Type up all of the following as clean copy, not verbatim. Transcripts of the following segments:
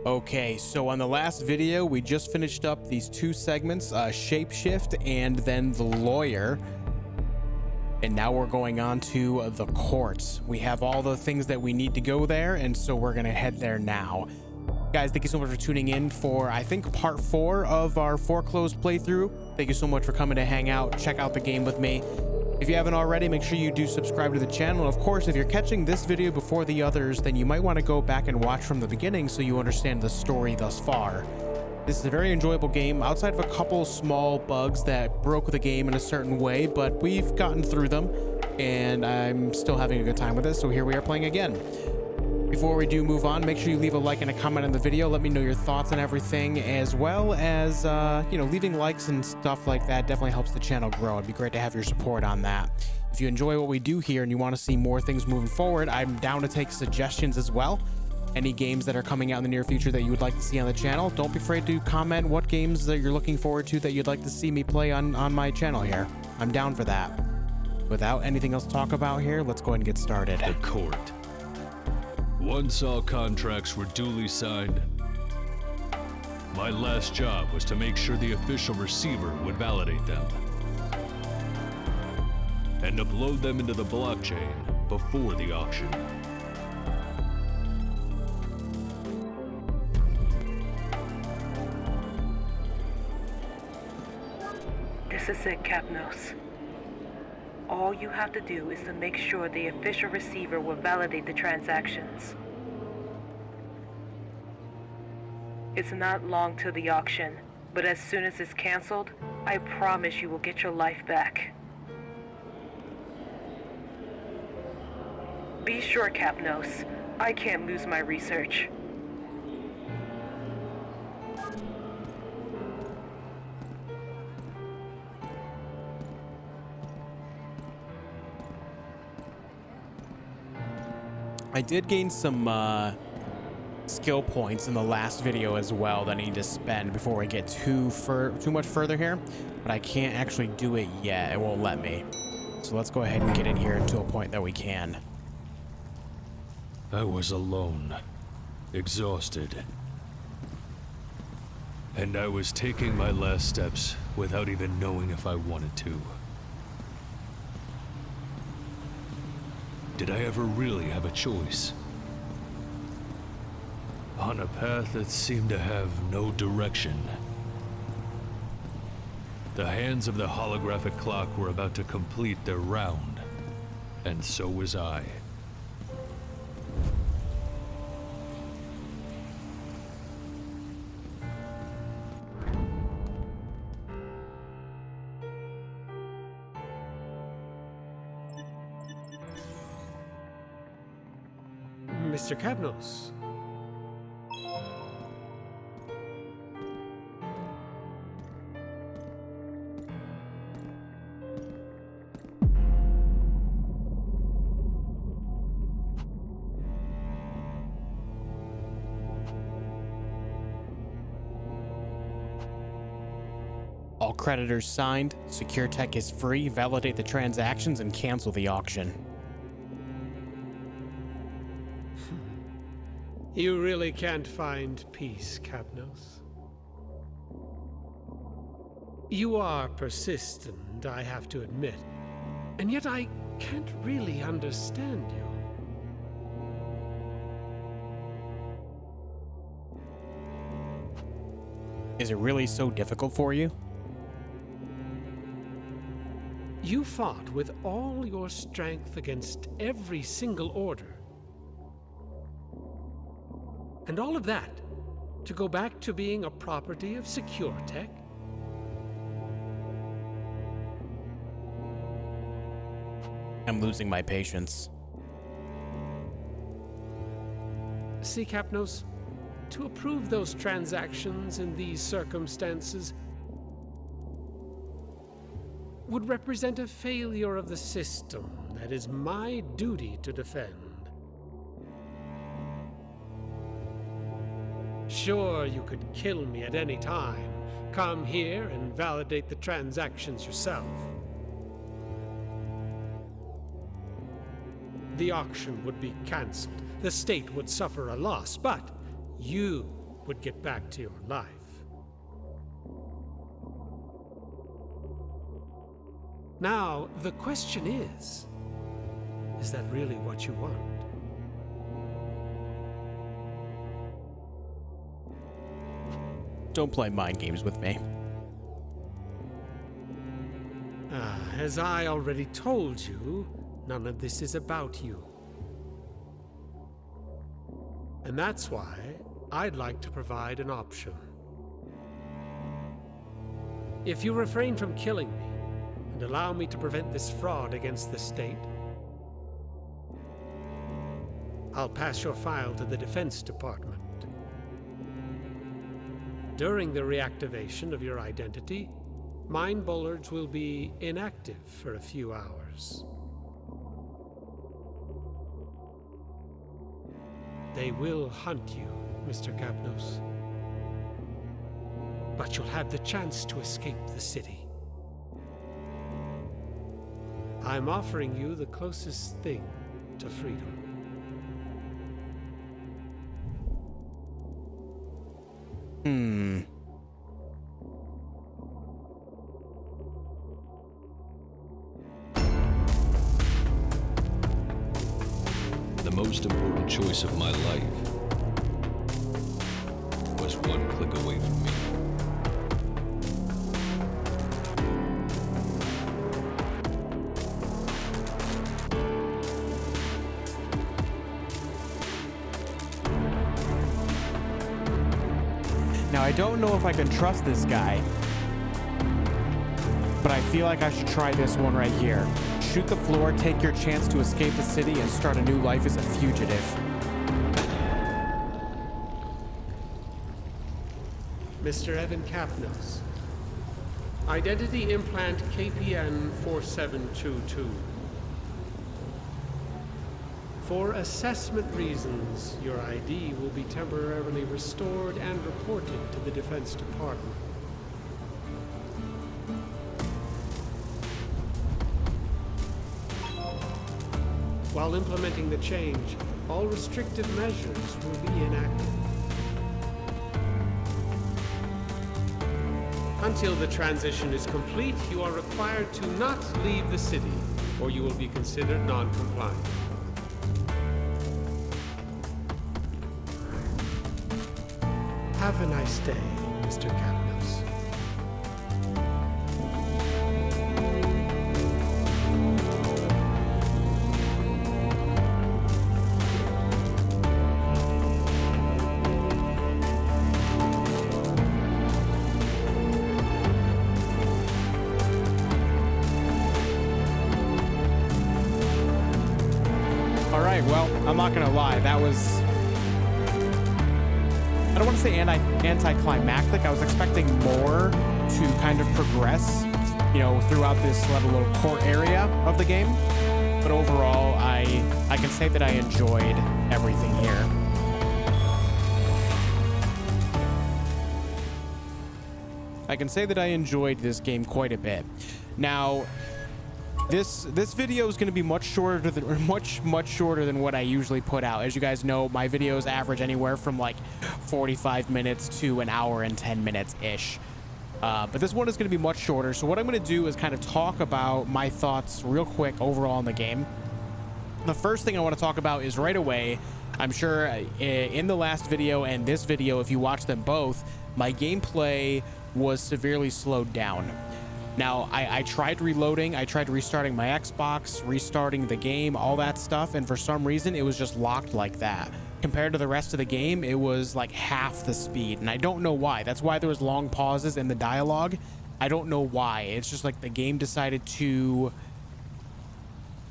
Okay, so on the last video, we just finished up these two segments, Shapeshift and then the Lawyer. And now we're going on to the courts. We have all the things that we need to go there, and so we're gonna head there now. Guys, thank you so much for tuning in for, I think, part 4 of our foreclosed playthrough. Thank you so much for coming to hang out, check out the game with me. If you haven't already, make sure you do subscribe to the channel. And of course, if you're catching this video before the others, then you might want to go back and watch from the beginning so you understand the story thus far. This is a very enjoyable game, outside of a couple small bugs that broke the game in a certain way, but we've gotten through them, and I'm still having a good time with it, so here we are playing again. Before we do move on, make sure you leave a like and a comment on the video. Let me know your thoughts on everything, as well as, leaving likes and stuff like that definitely helps the channel grow. It'd be great to have your support on that. If you enjoy what we do here and you want to see more things moving forward, I'm down to take suggestions as well. Any games that are coming out in the near future that you would like to see on the channel, don't be afraid to comment what games that you're looking forward to that you'd like to see me play on my channel here. I'm down for that. Without anything else to talk about here, let's go ahead and get started. The court. Once all contracts were duly signed, my last job was to make sure the official receiver would validate them and upload them into the blockchain before the auction. This is it, Kapnos. All you have to do is to make sure the official receiver will validate the transactions. It's not long till the auction, but as soon as it's canceled, I promise you will get your life back. Be sure, Kapnos, I can't lose my research. I did gain some skill points in the last video as well that I need to spend before we get too much further here, but I can't actually do it yet. It won't let me. So let's go ahead and get in here to a point that we can. I was alone, exhausted, and I was taking my last steps without even knowing if I wanted to. Did I ever really have a choice? On a path that seemed to have no direction. The hands of the holographic clock were about to complete their round, and so was I. Mr. Kapnos. All creditors signed, Secure Tech is free, validate the transactions, and cancel the auction. You really can't find peace, Kapnos. You are persistent, I have to admit, and yet I can't really understand you. Is it really so difficult for you? You fought with all your strength against every single order. And all of that to go back to being a property of Secure Tech? I'm losing my patience. See, Kapnos, to approve those transactions in these circumstances would represent a failure of the system that is my duty to defend. Sure, you could kill me at any time, come here and validate the transactions yourself. The auction would be cancelled, the state would suffer a loss, but you would get back to your life. Now, the question is that really what you want? Don't play mind games with me. As I already told you, none of this is about you. And that's why I'd like to provide an option. If you refrain from killing me and allow me to prevent this fraud against the state, I'll pass your file to the Defense Department. During the reactivation of your identity, mind bullards will be inactive for a few hours. They will hunt you, Mr. Kapnos. But you'll have the chance to escape the city. I'm offering you the closest thing to freedom. The most important choice of my life was one click away from me. Now, I don't know if I can trust this guy, but I feel like I should try this one right here. Shoot the floor, take your chance to escape the city, and start a new life as a fugitive. Mr. Evan Kapnos. Identity implant KPN 4722. For assessment reasons, your ID will be temporarily restored and reported to the Defense Department. While implementing the change, all restrictive measures will be enacted. Until the transition is complete, you are required to not leave the city, or you will be considered non-compliant. Have a nice day, Mr. Kapnos. All right, well, I'm not gonna lie, that was, I don't want to say anticlimactic. I was expecting more to kind of progress, you know, throughout this little court area of the game. But overall, I can say that I enjoyed everything here. I can say that I enjoyed this game quite a bit. Now, this video is going to be much shorter than what I usually put out. As you guys know, my videos average anywhere from like 45 minutes to an hour and 10 minutes ish. But this one is going to be much shorter. So what I'm going to do is kind of talk about my thoughts real quick overall in the game. The first thing I want to talk about is right away, I'm sure in the last video and this video, if you watch them both, my gameplay was severely slowed down. Now, I tried reloading, I tried restarting my Xbox, restarting the game, all that stuff, and for some reason, it was just locked like that. Compared to the rest of the game, it was like half the speed, and I don't know why. That's why there was long pauses in the dialogue. I don't know why. It's just like the game decided to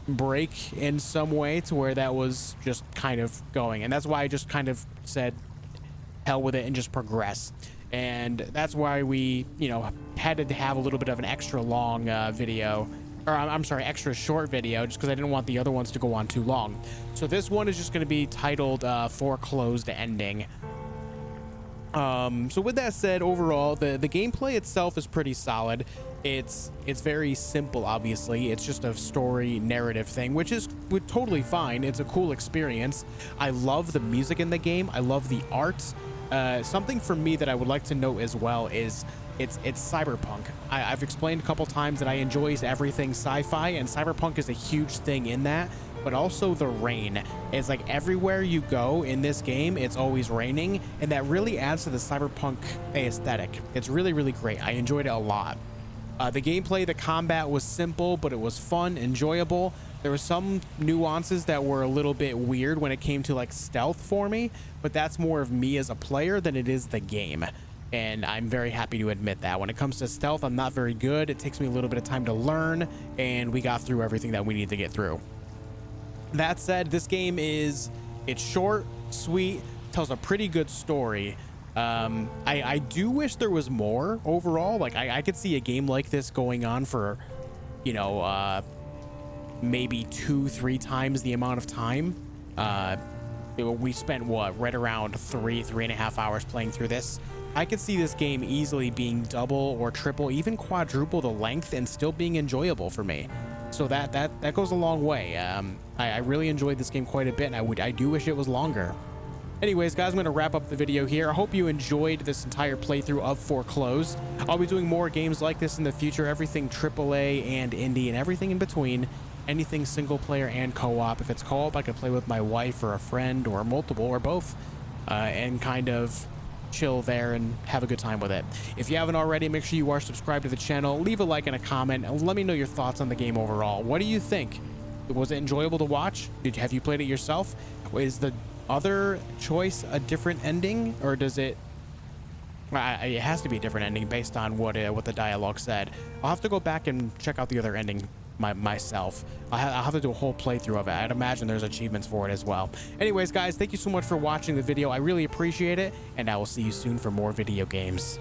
break in some way to where that was just kind of going, and that's why I just kind of said hell with it and just progress. And that's why we, you know, had to have a little bit of an extra long video, or I'm sorry, extra short video, just because I didn't want the other ones to go on too long. So this one is just going to be titled Foreclosed Ending. So with that said, overall, the gameplay itself is pretty solid. It's very simple, obviously. It's just a story narrative thing, which is totally fine. It's a cool experience. I love the music in the game. I love the art. something for me that I would like to note as well is it's Cyberpunk. I've explained a couple times that I enjoy everything sci-fi, and Cyberpunk is a huge thing in that, but also the rain. It's like everywhere you go in this game, it's always raining, and that really adds to the Cyberpunk aesthetic. It's really, really great. I enjoyed it a lot. The gameplay, the combat was simple, but it was fun, enjoyable. There were some nuances that were a little bit weird when it came to like stealth for me, but that's more of me as a player than it is the game. And I'm very happy to admit that. When it comes to stealth, I'm not very good. It takes me a little bit of time to learn, and we got through everything that we need to get through. That said, this game it's short, sweet, tells a pretty good story. I do wish there was more overall. Like I could see a game like this going on for, you know, maybe 2-3 times the amount of time. We spent right around 3.5 hours playing through this. I could see this game easily being double or triple, even quadruple the length, and still being enjoyable for me. So that goes a long way. I really enjoyed this game quite a bit, and I do wish it was longer. Anyways, guys, I'm going to wrap up the video here. I hope you enjoyed this entire playthrough of FORECLOSED. I'll be doing more games like this in the future, everything AAA and indie and everything in between. Anything single player and co-op. If it's co-op, I could play with my wife or a friend or multiple or both, and kind of chill there and have a good time with it. If you haven't already, make sure you are subscribed to the channel, leave a like and a comment, and let me know your thoughts on the game overall. What do you think? Was it enjoyable to watch? Have you played it yourself? Is the other choice a different ending, or does it has to be a different ending based on what the dialogue said? I'll have to go back and check out the other ending myself. I'll have to do a whole playthrough of it. I'd imagine there's achievements for it as well. Anyways, guys, thank you so much for watching the video. I really appreciate it, and I will see you soon for more video games.